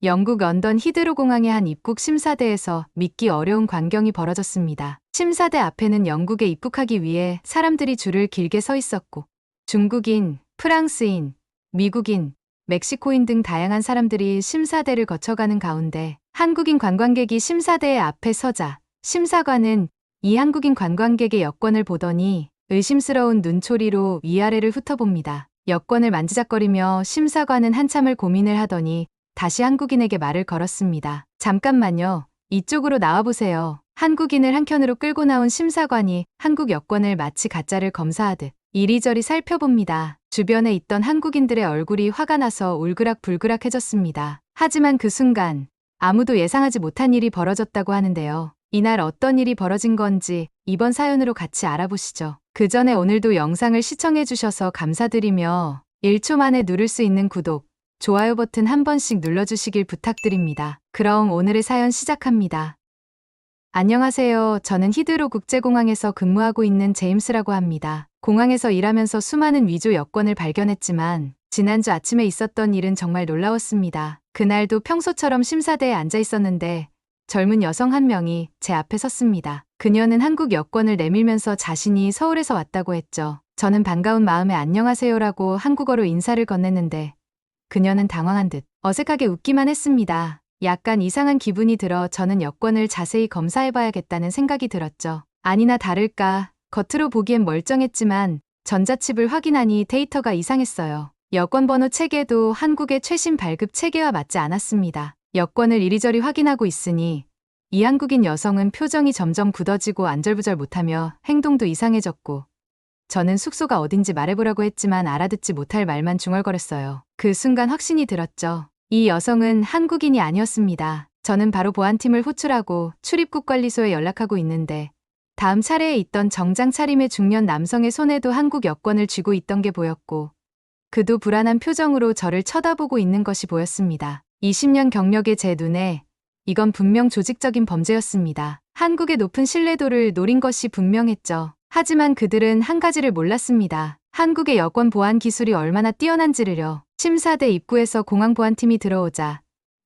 영국 런던 히드로 공항의 한 입국 심사대에서 믿기 어려운 광경이 벌어졌습니다. 심사대 앞에는 영국에 입국하기 위해 사람들이 줄을 길게 서 있었고 중국인, 프랑스인, 미국인, 멕시코인 등 다양한 사람들이 심사대를 거쳐가는 가운데 한국인 관광객이 심사대 앞에 서자 심사관은 이 한국인 관광객의 여권을 보더니 의심스러운 눈초리로 위아래를 훑어봅니다. 여권을 만지작거리며 심사관은 한참을 고민을 하더니 다시 한국인에게 말을 걸었습니다. 잠깐만요. 이쪽으로 나와보세요. 한국인을 한켠으로 끌고 나온 심사관이 한국 여권을 마치 가짜를 검사하듯 이리저리 살펴봅니다. 주변에 있던 한국인들의 얼굴이 화가 나서 울그락불그락해졌습니다. 하지만 그 순간 아무도 예상하지 못한 일이 벌어졌다고 하는데요. 이날 어떤 일이 벌어진 건지 이번 사연으로 같이 알아보시죠. 그 전에 오늘도 영상을 시청해주셔서 감사드리며 1초 만에 누를 수 있는 구독, 좋아요 버튼 한 번씩 눌러주시길 부탁드립니다. 그럼 오늘의 사연 시작합니다. 안녕하세요. 저는 히드로 국제공항에서 근무하고 있는 제임스라고 합니다. 공항에서 일하면서 수많은 위조 여권을 발견했지만 지난주 아침에 있었던 일은 정말 놀라웠습니다. 그날도 평소처럼 심사대에 앉아 있었는데 젊은 여성 한 명이 제 앞에 섰습니다. 그녀는 한국 여권을 내밀면서 자신이 서울에서 왔다고 했죠. 저는 반가운 마음에 안녕하세요라고 한국어로 인사를 건넸는데 그녀는 당황한 듯 어색하게 웃기만 했습니다. 약간 이상한 기분이 들어 저는 여권을 자세히 검사해봐야겠다는 생각이 들었죠. 아니나 다를까 겉으로 보기엔 멀쩡했지만 전자칩을 확인하니 데이터가 이상했어요. 여권 번호 체계도 한국의 최신 발급 체계와 맞지 않았습니다. 여권을 이리저리 확인하고 있으니 이 한국인 여성은 표정이 점점 굳어지고 안절부절 못하며 행동도 이상해졌고 저는 숙소가 어딘지 말해보라고 했지만 알아듣지 못할 말만 중얼거렸어요. 그 순간 확신이 들었죠. 이 여성은 한국인이 아니었습니다. 저는 바로 보안팀을 호출하고 출입국 관리소에 연락하고 있는데 다음 차례에 있던 정장 차림의 중년 남성의 손에도 한국 여권을 쥐고 있던 게 보였고 그도 불안한 표정으로 저를 쳐다보고 있는 것이 보였습니다. 20년 경력의 제 눈에 이건 분명 조직적인 범죄였습니다. 한국의 높은 신뢰도를 노린 것이 분명했죠. 하지만 그들은 한 가지를 몰랐습니다. 한국의 여권 보안 기술이 얼마나 뛰어난지를요. 심사대 입구에서 공항 보안팀이 들어오자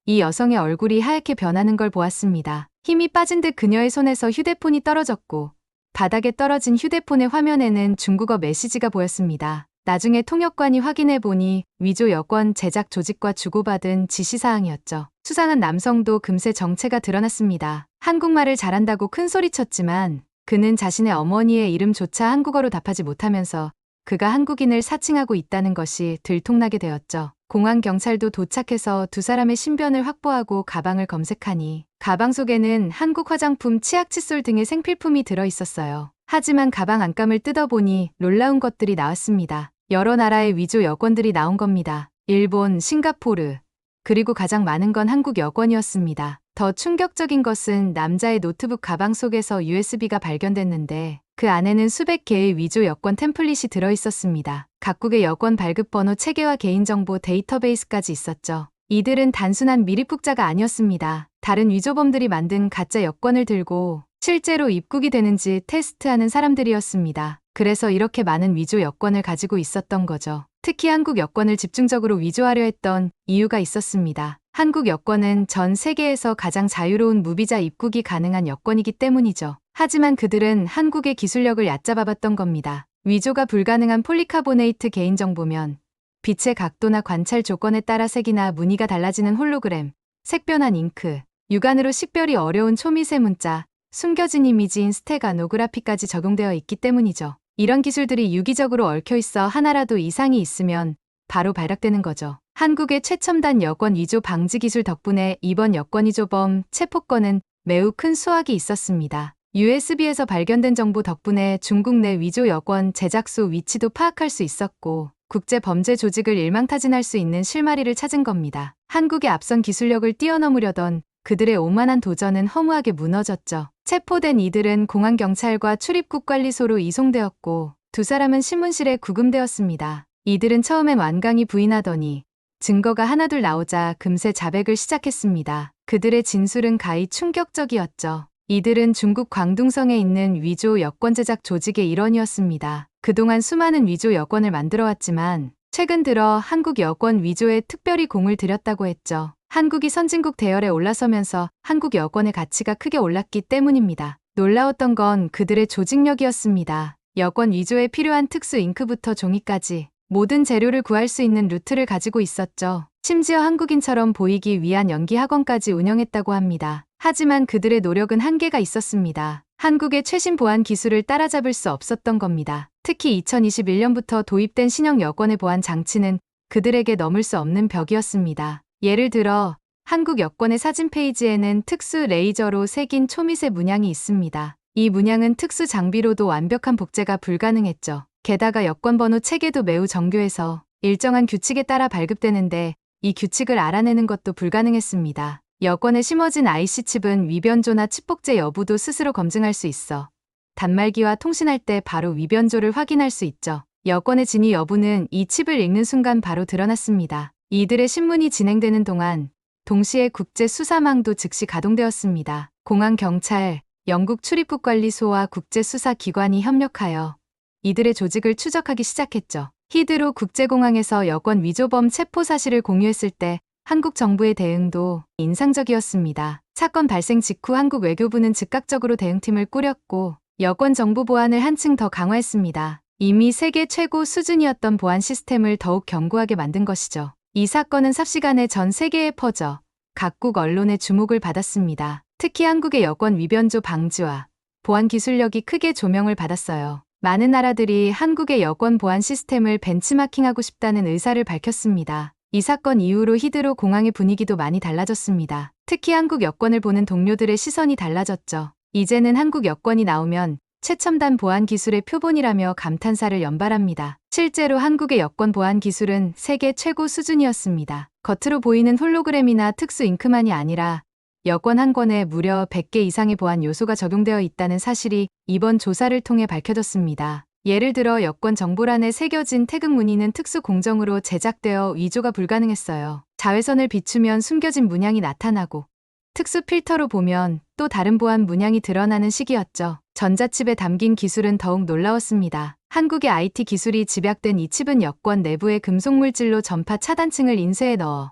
이 여성의 얼굴이 하얗게 변하는 걸 보았습니다. 힘이 빠진 듯 그녀의 손에서 휴대폰이 떨어졌고 바닥에 떨어진 휴대폰의 화면에는 중국어 메시지가 보였습니다. 나중에 통역관이 확인해 보니 위조 여권 제작 조직과 주고받은 지시사항이었죠. 수상한 남성도 금세 정체가 드러났습니다. 한국말을 잘한다고 큰소리쳤지만 그는 자신의 어머니의 이름조차 한국어로 답하지 못하면서 그가 한국인을 사칭하고 있다는 것이 들통나게 되었죠. 공항 경찰도 도착해서 두 사람의 신변을 확보하고 가방을 검색하니 가방 속에는 한국 화장품, 치약, 칫솔 등의 생필품이 들어 있었어요. 하지만 가방 안감을 뜯어보니 놀라운 것들이 나왔습니다. 여러 나라의 위조 여권들이 나온 겁니다. 일본, 싱가포르, 그리고 가장 많은 건 한국 여권이었습니다. 더 충격적인 것은 남자의 노트북 가방 속에서 USB가 발견됐는데 그 안에는 수백 개의 위조 여권 템플릿이 들어있었습니다. 각국의 여권 발급 번호 체계와 개인정보 데이터베이스까지 있었죠. 이들은 단순한 미입국자가 아니었습니다. 다른 위조범들이 만든 가짜 여권을 들고 실제로 입국이 되는지 테스트하는 사람들이었습니다. 그래서 이렇게 많은 위조 여권을 가지고 있었던 거죠. 특히 한국 여권을 집중적으로 위조하려 했던 이유가 있었습니다. 한국 여권은 전 세계에서 가장 자유로운 무비자 입국이 가능한 여권이기 때문이죠. 하지만 그들은 한국의 기술력을 얕잡아봤던 겁니다. 위조가 불가능한 폴리카보네이트 개인정보면 빛의 각도나 관찰 조건에 따라 색이나 무늬가 달라지는 홀로그램, 색변한 잉크, 육안으로 식별이 어려운 초미세 문자, 숨겨진 이미지인 스테가노그라피까지 적용되어 있기 때문이죠. 이런 기술들이 유기적으로 얽혀있어 하나라도 이상이 있으면 바로 발각되는 거죠. 한국의 최첨단 여권 위조 방지 기술 덕분에 이번 여권 위조범 체포건은 매우 큰 수확이 있었습니다. USB에서 발견된 정보 덕분에 중국 내 위조 여권 제작소 위치도 파악할 수 있었고 국제 범죄 조직을 일망타진할 수 있는 실마리를 찾은 겁니다. 한국의 앞선 기술력을 뛰어넘으려던 그들의 오만한 도전은 허무하게 무너졌죠. 체포된 이들은 공항경찰과 출입국 관리소로 이송되었고 두 사람은 신문실에 구금되었습니다. 이들은 처음엔 완강히 부인하더니 증거가 하나둘 나오자 금세 자백을 시작했습니다. 그들의 진술은 가히 충격적이었죠. 이들은 중국 광둥성에 있는 위조 여권 제작 조직의 일원이었습니다. 그동안 수많은 위조 여권을 만들어왔지만 최근 들어 한국 여권 위조에 특별히 공을 들였다고 했죠. 한국이 선진국 대열에 올라서면서 한국 여권의 가치가 크게 올랐기 때문입니다. 놀라웠던 건 그들의 조직력이었습니다. 여권 위조에 필요한 특수 잉크부터 종이까지 모든 재료를 구할 수 있는 루트를 가지고 있었죠. 심지어 한국인처럼 보이기 위한 연기 학원까지 운영했다고 합니다. 하지만 그들의 노력은 한계가 있었습니다. 한국의 최신 보안 기술을 따라잡을 수 없었던 겁니다. 특히 2021년부터 도입된 신형 여권의 보안 장치는 그들에게 넘을 수 없는 벽이었습니다. 예를 들어 한국 여권의 사진 페이지에는 특수 레이저로 새긴 초미세 문양이 있습니다. 이 문양은 특수 장비로도 완벽한 복제가 불가능했죠. 게다가 여권 번호 체계도 매우 정교해서 일정한 규칙에 따라 발급되는데 이 규칙을 알아내는 것도 불가능했습니다. 여권에 심어진 IC칩은 위변조나 칩 복제 여부도 스스로 검증할 수 있어 단말기와 통신할 때 바로 위변조를 확인할 수 있죠. 여권의 진위 여부는 이 칩을 읽는 순간 바로 드러났습니다. 이들의 신문이 진행되는 동안 동시에 국제 수사망도 즉시 가동되었습니다. 공안 경찰, 영국 출입국관리소와 국제 수사 기관이 협력하여 이들의 조직을 추적하기 시작했죠. 히드로 국제공항에서 여권 위조범 체포 사실을 공유했을 때 한국 정부의 대응도 인상적이었습니다. 사건 발생 직후 한국 외교부는 즉각적으로 대응팀을 꾸렸고 여권 정보 보안을 한층 더 강화했습니다. 이미 세계 최고 수준이었던 보안 시스템을 더욱 견고하게 만든 것이죠. 이 사건은 삽시간에 전 세계에 퍼져 각국 언론의 주목을 받았습니다. 특히 한국의 여권 위변조 방지와 보안 기술력이 크게 조명을 받았어요. 많은 나라들이 한국의 여권 보안 시스템을 벤치마킹하고 싶다는 의사를 밝혔습니다. 이 사건 이후로 히드로 공항의 분위기도 많이 달라졌습니다. 특히 한국 여권을 보는 동료들의 시선이 달라졌죠. 이제는 한국 여권이 나오면 최첨단 보안 기술의 표본이라며 감탄사를 연발합니다. 실제로 한국의 여권 보안 기술은 세계 최고 수준이었습니다. 겉으로 보이는 홀로그램이나 특수 잉크만이 아니라 여권 한 권에 무려 100개 이상의 보안 요소가 적용되어 있다는 사실이 이번 조사를 통해 밝혀졌습니다. 예를 들어 여권 정보란에 새겨진 태극 무늬는 특수 공정으로 제작되어 위조가 불가능했어요. 자외선을 비추면 숨겨진 문양이 나타나고 특수 필터로 보면 또 다른 보안 문양이 드러나는 시기였죠. 전자칩에 담긴 기술은 더욱 놀라웠습니다. 한국의 IT 기술이 집약된 이 칩은 여권 내부에 금속 물질로 전파 차단층을 인쇄해 넣어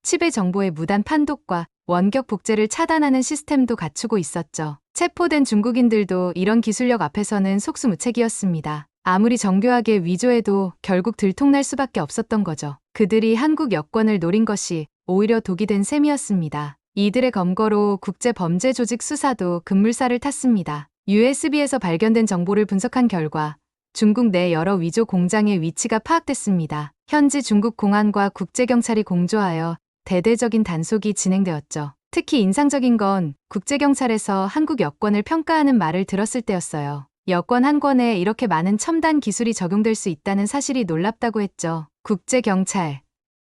칩의 정보의 무단 판독과 원격 복제를 차단하는 시스템도 갖추고 있었죠. 체포된 중국인들도 이런 기술력 앞에서는 속수무책이었습니다. 아무리 정교하게 위조해도 결국 들통날 수밖에 없었던 거죠. 그들이 한국 여권을 노린 것이 오히려 독이 된 셈이었습니다. 이들의 검거로 국제범죄조직 수사도 급물살을 탔습니다. USB에서 발견된 정보를 분석한 결과 중국 내 여러 위조 공장의 위치가 파악됐습니다. 현지 중국 공안과 국제경찰이 공조하여 대대적인 단속이 진행되었죠. 특히 인상적인 건 국제경찰에서 한국 여권을 평가하는 말을 들었을 때였어요. 여권 한 권에 이렇게 많은 첨단 기술이 적용될 수 있다는 사실이 놀랍다고 했죠. 국제경찰,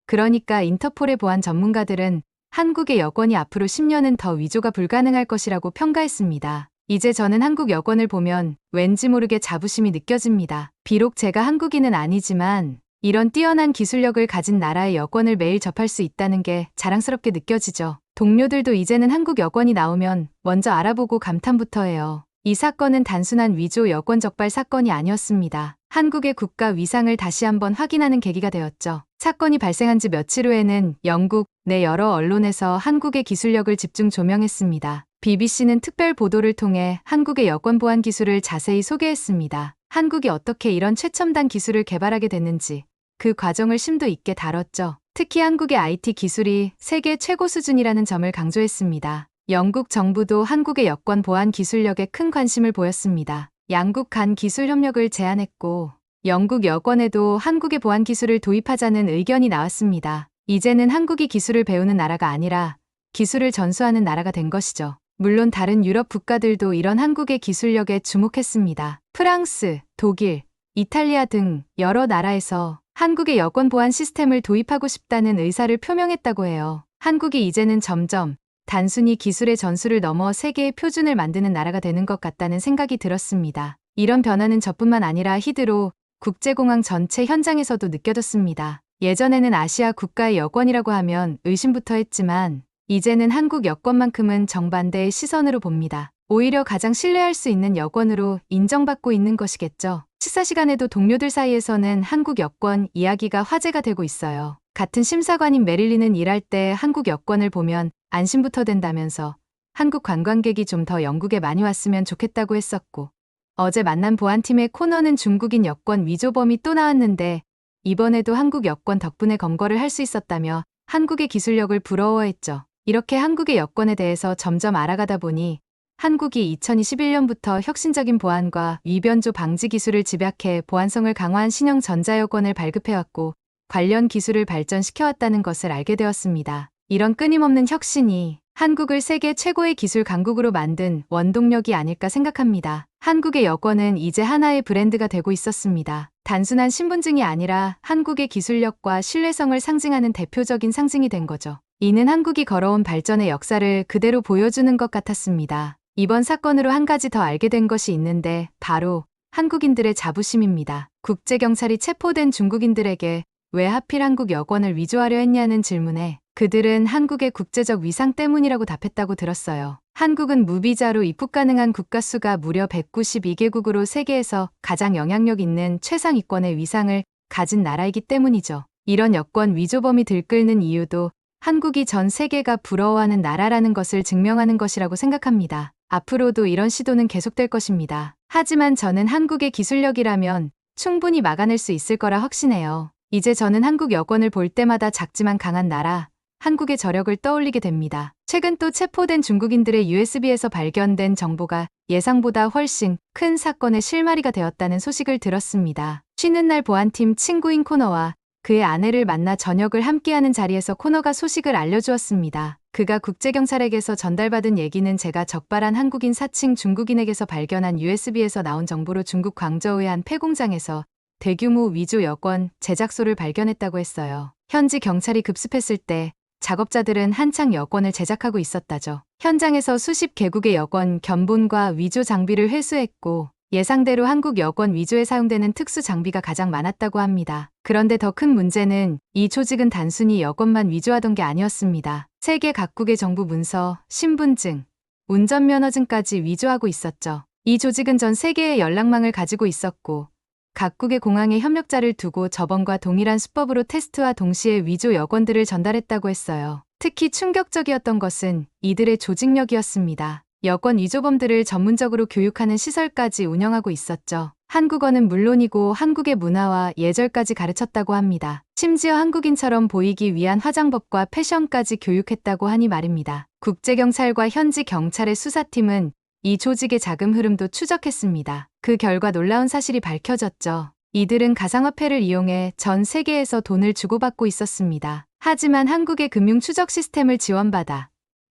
그러니까 인터폴의 보안 전문가들은 한국의 여권이 앞으로 10년은 더 위조가 불가능할 것이라고 평가했습니다. 이제 저는 한국 여권을 보면 왠지 모르게 자부심이 느껴집니다. 비록 제가 한국인은 아니지만 이런 뛰어난 기술력을 가진 나라의 여권을 매일 접할 수 있다는 게 자랑스럽게 느껴지죠. 동료들도 이제는 한국 여권이 나오면 먼저 알아보고 감탄부터 해요. 이 사건은 단순한 위조 여권 적발 사건이 아니었습니다. 한국의 국가 위상을 다시 한번 확인하는 계기가 되었죠. 사건이 발생한 지 며칠 후에는 영국 내 여러 언론에서 한국의 기술력을 집중 조명했습니다. BBC는 특별 보도를 통해 한국의 여권 보안 기술을 자세히 소개했습니다. 한국이 어떻게 이런 최첨단 기술을 개발하게 됐는지 그 과정을 심도 있게 다뤘죠. 특히 한국의 IT 기술이 세계 최고 수준이라는 점을 강조했습니다. 영국 정부도 한국의 여권 보안 기술력에 큰 관심을 보였습니다. 양국 간 기술 협력을 제안했고 영국 여권에도 한국의 보안 기술을 도입하자는 의견이 나왔습니다. 이제는 한국이 기술을 배우는 나라가 아니라 기술을 전수하는 나라가 된 것이죠. 물론 다른 유럽 국가들도 이런 한국의 기술력에 주목했습니다. 프랑스, 독일, 이탈리아 등 여러 나라에서 한국의 여권 보안 시스템을 도입하고 싶다는 의사를 표명했다고 해요. 한국이 이제는 점점 단순히 기술의 전수를 넘어 세계의 표준을 만드는 나라가 되는 것 같다는 생각이 들었습니다. 이런 변화는 저뿐만 아니라 히드로 국제공항 전체 현장에서도 느껴졌습니다. 예전에는 아시아 국가의 여권이라고 하면 의심부터 했지만 이제는 한국 여권만큼은 정반대의 시선으로 봅니다. 오히려 가장 신뢰할 수 있는 여권으로 인정받고 있는 것이겠죠. 식사 시간에도 동료들 사이에서는 한국 여권 이야기가 화제가 되고 있어요. 같은 심사관인 메릴리는 일할 때 한국 여권을 보면 안심부터 된다면서 한국 관광객이 좀 더 영국에 많이 왔으면 좋겠다고 했었고, 어제 만난 보안팀의 코너는 중국인 여권 위조범이 또 나왔는데 이번에도 한국 여권 덕분에 검거를 할 수 있었다며 한국의 기술력을 부러워했죠. 이렇게 한국의 여권에 대해서 점점 알아가다 보니 한국이 2021년부터 혁신적인 보안과 위변조 방지 기술을 집약해 보안성을 강화한 신형 전자여권을 발급해왔고 관련 기술을 발전시켜왔다는 것을 알게 되었습니다. 이런 끊임없는 혁신이 한국을 세계 최고의 기술 강국으로 만든 원동력이 아닐까 생각합니다. 한국의 여권은 이제 하나의 브랜드가 되고 있었습니다. 단순한 신분증이 아니라 한국의 기술력과 신뢰성을 상징하는 대표적인 상징이 된 거죠. 이는 한국이 걸어온 발전의 역사를 그대로 보여주는 것 같았습니다. 이번 사건으로 한 가지 더 알게 된 것이 있는데 바로 한국인들의 자부심입니다. 국제경찰이 체포된 중국인들에게 왜 하필 한국 여권을 위조하려 했냐는 질문에 그들은 한국의 국제적 위상 때문이라고 답했다고 들었어요. 한국은 무비자로 입국 가능한 국가 수가 무려 192개국으로 세계에서 가장 영향력 있는 최상위권의 위상을 가진 나라이기 때문이죠. 이런 여권 위조범이 들끓는 이유도 한국이 전 세계가 부러워하는 나라라는 것을 증명하는 것이라고 생각합니다. 앞으로도 이런 시도는 계속될 것입니다. 하지만 저는 한국의 기술력이라면 충분히 막아낼 수 있을 거라 확신해요. 이제 저는 한국 여권을 볼 때마다 작지만 강한 나라, 한국의 저력을 떠올리게 됩니다. 최근 또 체포된 중국인들의 USB에서 발견된 정보가 예상보다 훨씬 큰 사건의 실마리가 되었다는 소식을 들었습니다. 쉬는 날 보안팀 친구인 코너와 그의 아내를 만나 저녁을 함께하는 자리에서 코너가 소식을 알려주었습니다. 그가 국제경찰에게서 전달받은 얘기는 제가 적발한 한국인 사칭 중국인에게서 발견한 USB에서 나온 정보로 중국 광저우의 한 폐공장에서 대규모 위조 여권 제작소를 발견했다고 했어요. 현지 경찰이 급습했을 때 작업자들은 한창 여권을 제작하고 있었다죠. 현장에서 수십 개국의 여권 견본과 위조 장비를 회수했고 예상대로 한국 여권 위조에 사용되는 특수 장비가 가장 많았다고 합니다. 그런데 더 큰 문제는 이 조직은 단순히 여권만 위조하던 게 아니었습니다. 세계 각국의 정부 문서, 신분증, 운전면허증까지 위조하고 있었죠. 이 조직은 전 세계의 연락망을 가지고 있었고 각국의 공항에 협력자를 두고 저번과 동일한 수법으로 테스트와 동시에 위조 여권들을 전달했다고 했어요. 특히 충격적이었던 것은 이들의 조직력이었습니다. 여권 위조범들을 전문적으로 교육하는 시설까지 운영하고 있었죠. 한국어는 물론이고 한국의 문화와 예절까지 가르쳤다고 합니다. 심지어 한국인처럼 보이기 위한 화장법과 패션까지 교육했다고 하니 말입니다. 국제경찰과 현지 경찰의 수사팀은 이 조직의 자금 흐름도 추적했습니다. 그 결과 놀라운 사실이 밝혀졌죠. 이들은 가상화폐를 이용해 전 세계에서 돈을 주고받고 있었습니다. 하지만 한국의 금융 추적 시스템을 지원받아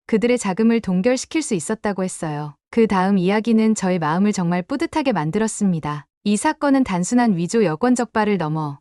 그들의 자금을 동결시킬 수 있었다고 했어요. 그 다음 이야기는 저의 마음을 정말 뿌듯하게 만들었습니다. 이 사건은 단순한 위조 여권 적발을 넘어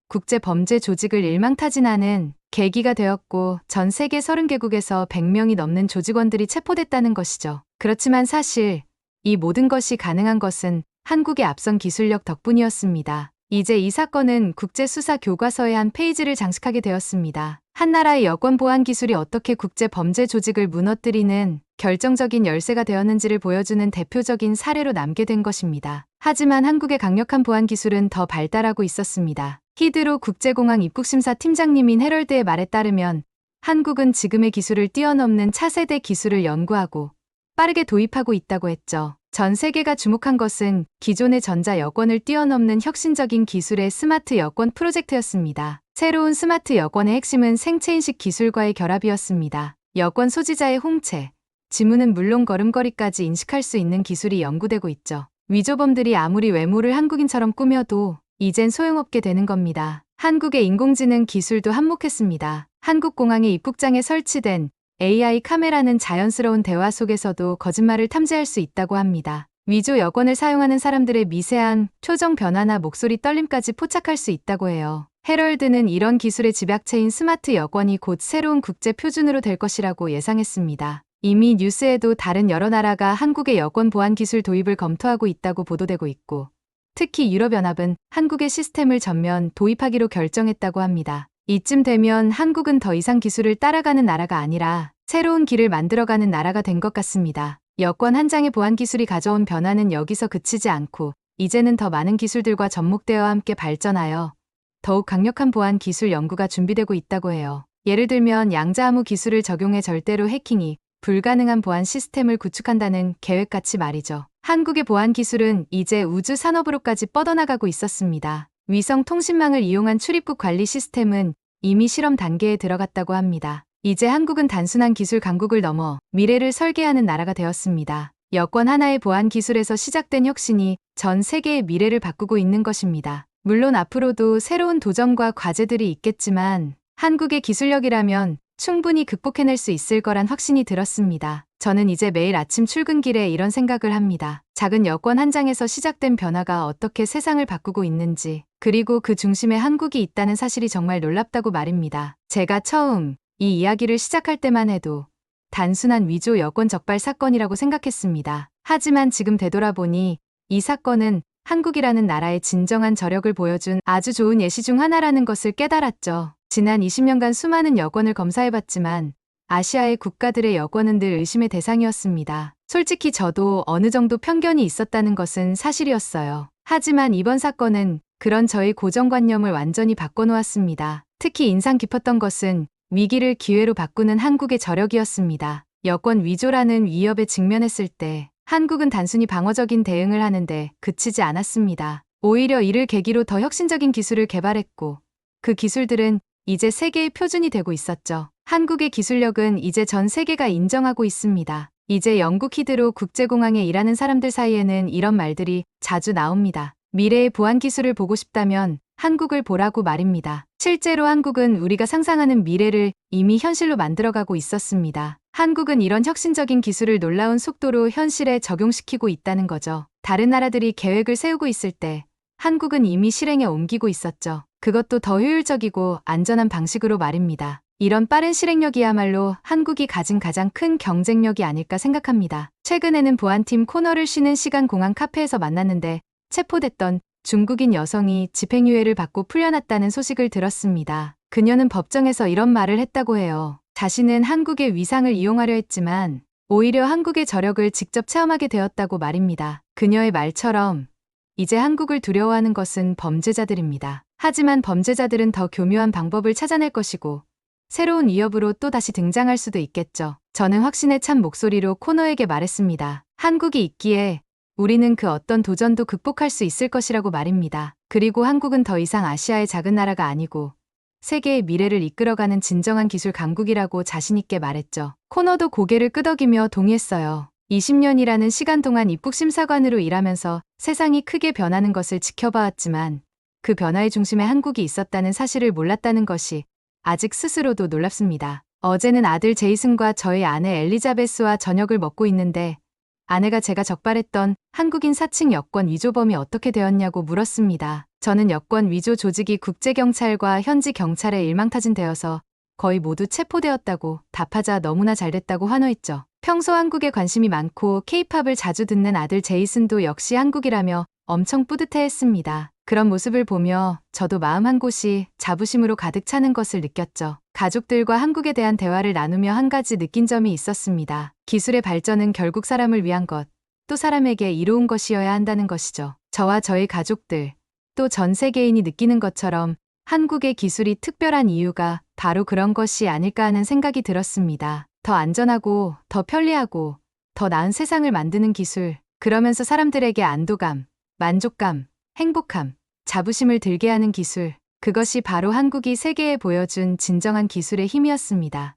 국제범죄 조직을 일망타진하는 계기가 되었고 전 세계 30개국에서 100명이 넘는 조직원들이 체포됐다는 것이죠. 그렇지만 사실 이 모든 것이 가능한 것은 한국의 앞선 기술력 덕분이었습니다. 이제 이 사건은 국제수사 교과서의 한 페이지를 장식하게 되었습니다. 한 나라의 여권 보안 기술이 어떻게 국제범죄 조직을 무너뜨리는 결정적인 열쇠가 되었는지를 보여주는 대표적인 사례로 남게 된 것입니다. 하지만 한국의 강력한 보안 기술은 더 발달하고 있었습니다. 히드로 국제공항 입국심사 팀장님인 해럴드의 말에 따르면 한국은 지금의 기술을 뛰어넘는 차세대 기술을 연구하고 빠르게 도입하고 있다고 했죠. 전 세계가 주목한 것은 기존의 전자 여권을 뛰어넘는 혁신적인 기술의 스마트 여권 프로젝트였습니다. 새로운 스마트 여권의 핵심은 생체인식 기술과의 결합이었습니다. 여권 소지자의 홍채, 지문은 물론 걸음걸이까지 인식할 수 있는 기술이 연구되고 있죠. 위조범들이 아무리 외모를 한국인처럼 꾸며도 이젠 소용없게 되는 겁니다. 한국의 인공지능 기술도 한몫했습니다. 한국 공항의 입국장에 설치된 AI 카메라는 자연스러운 대화 속에서도 거짓말을 탐지할 수 있다고 합니다. 위조 여권을 사용하는 사람들의 미세한 표정 변화나 목소리 떨림까지 포착할 수 있다고 해요. 해럴드는 이런 기술의 집약체인 스마트 여권이 곧 새로운 국제 표준으로 될 것이라고 예상했습니다. 이미 뉴스에도 다른 여러 나라가 한국의 여권 보안 기술 도입을 검토하고 있다고 보도되고 있고 특히 유럽연합은 한국의 시스템을 전면 도입하기로 결정했다고 합니다. 이쯤 되면 한국은 더 이상 기술을 따라가는 나라가 아니라 새로운 길을 만들어가는 나라가 된 것 같습니다. 여권 한 장의 보안 기술이 가져온 변화는 여기서 그치지 않고 이제는 더 많은 기술들과 접목되어 함께 발전하여 더욱 강력한 보안 기술 연구가 준비되고 있다고 해요. 예를 들면 양자암호 기술을 적용해 절대로 해킹이 불가능한 보안 시스템을 구축한다는 계획같이 말이죠. 한국의 보안 기술은 이제 우주 산업으로까지 뻗어나가고 있었습니다. 위성 통신망을 이용한 출입국 관리 시스템은 이미 실험 단계에 들어갔다고 합니다. 이제 한국은 단순한 기술 강국을 넘어 미래를 설계하는 나라가 되었습니다. 여권 하나의 보안 기술에서 시작된 혁신이 전 세계의 미래를 바꾸고 있는 것입니다. 물론 앞으로도 새로운 도전과 과제들이 있겠지만 한국의 기술력이라면 충분히 극복해낼 수 있을 거란 확신이 들었습니다. 저는 이제 매일 아침 출근길에 이런 생각을 합니다. 작은 여권 한 장에서 시작된 변화가 어떻게 세상을 바꾸고 있는지, 그리고 그 중심에 한국이 있다는 사실이 정말 놀랍다고 말입니다. 제가 처음 이 이야기를 시작할 때만 해도 단순한 위조 여권 적발 사건이라고 생각했습니다. 하지만 지금 되돌아보니 이 사건은 한국이라는 나라의 진정한 저력을 보여준 아주 좋은 예시 중 하나라는 것을 깨달았죠. 지난 20년간 수많은 여권을 검사해봤지만 아시아의 국가들의 여권은 늘 의심의 대상이었습니다. 솔직히 저도 어느 정도 편견이 있었다는 것은 사실이었어요. 하지만 이번 사건은 그런 저의 고정관념을 완전히 바꿔놓았습니다. 특히 인상 깊었던 것은 위기를 기회로 바꾸는 한국의 저력이었습니다. 여권 위조라는 위협에 직면했을 때 한국은 단순히 방어적인 대응을 하는데 그치지 않았습니다. 오히려 이를 계기로 더 혁신적인 기술을 개발했고 그 기술들은 이제 세계의 표준이 되고 있었죠. 한국의 기술력은 이제 전 세계가 인정하고 있습니다. 이제 영국 히드로 국제공항에 일하는 사람들 사이에는 이런 말들이 자주 나옵니다. 미래의 보안 기술을 보고 싶다면 한국을 보라고 말입니다. 실제로 한국은 우리가 상상하는 미래를 이미 현실로 만들어가고 있었습니다. 한국은 이런 혁신적인 기술을 놀라운 속도로 현실에 적용시키고 있다는 거죠. 다른 나라들이 계획을 세우고 있을 때 한국은 이미 실행에 옮기고 있었죠. 그것도 더 효율적이고 안전한 방식으로 말입니다. 이런 빠른 실행력이야말로 한국이 가진 가장 큰 경쟁력이 아닐까 생각합니다. 최근에는 보안팀 코너를 쉬는 시간 공항 카페에서 만났는데 체포됐던 중국인 여성이 집행유예를 받고 풀려났다는 소식을 들었습니다. 그녀는 법정에서 이런 말을 했다고 해요. 자신은 한국의 위상을 이용하려 했지만 오히려 한국의 저력을 직접 체험하게 되었다고 말입니다. 그녀의 말처럼 이제 한국을 두려워하는 것은 범죄자들입니다. 하지만 범죄자들은 더 교묘한 방법을 찾아낼 것이고 새로운 위협으로 또 다시 등장할 수도 있겠죠. 저는 확신에 찬 목소리로 코너에게 말했습니다. 한국이 있기에 우리는 그 어떤 도전도 극복할 수 있을 것이라고 말입니다. 그리고 한국은 더 이상 아시아의 작은 나라가 아니고 세계의 미래를 이끌어가는 진정한 기술 강국이라고 자신있게 말했죠. 코너도 고개를 끄덕이며 동의했어요. 20년이라는 시간 동안 입국심사관으로 일하면서 세상이 크게 변하는 것을 지켜봐왔지만 그 변화의 중심에 한국이 있었다는 사실을 몰랐다는 것이 아직 스스로도 놀랍습니다. 어제는 아들 제이슨과 저희 아내 엘리자베스와 저녁을 먹고 있는데 아내가 제가 적발했던 한국인 사칭 여권 위조범이 어떻게 되었냐고 물었습니다. 저는 여권 위조 조직이 국제경찰과 현지 경찰에 일망타진되어서 거의 모두 체포되었다고 답하자 너무나 잘됐다고 환호했죠. 평소 한국에 관심이 많고 케이팝을 자주 듣는 아들 제이슨도 역시 한국이라며 엄청 뿌듯해했습니다. 그런 모습을 보며 저도 마음 한 곳이 자부심으로 가득 차는 것을 느꼈죠. 가족들과 한국에 대한 대화를 나누며 한 가지 느낀 점이 있었습니다. 기술의 발전은 결국 사람을 위한 것, 또 사람에게 이로운 것이어야 한다는 것이죠. 저와 저희 가족들, 또 전 세계인이 느끼는 것처럼 한국의 기술이 특별한 이유가 바로 그런 것이 아닐까 하는 생각이 들었습니다. 더 안전하고, 더 편리하고, 더 나은 세상을 만드는 기술, 그러면서 사람들에게 안도감, 만족감, 행복함, 자부심을 들게 하는 기술, 그것이 바로 한국이 세계에 보여준 진정한 기술의 힘이었습니다.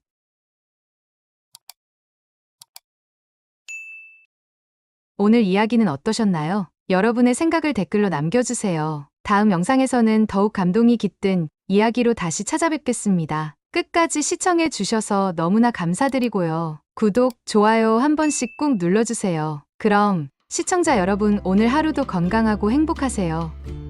오늘 이야기는 어떠셨나요? 여러분의 생각을 댓글로 남겨주세요. 다음 영상에서는 더욱 감동이 깃든 이야기로 다시 찾아뵙겠습니다. 끝까지 시청해 주셔서 너무나 감사드리고요. 구독, 좋아요 한 번씩 꾹 눌러주세요. 그럼 시청자 여러분 오늘 하루도 건강하고 행복하세요.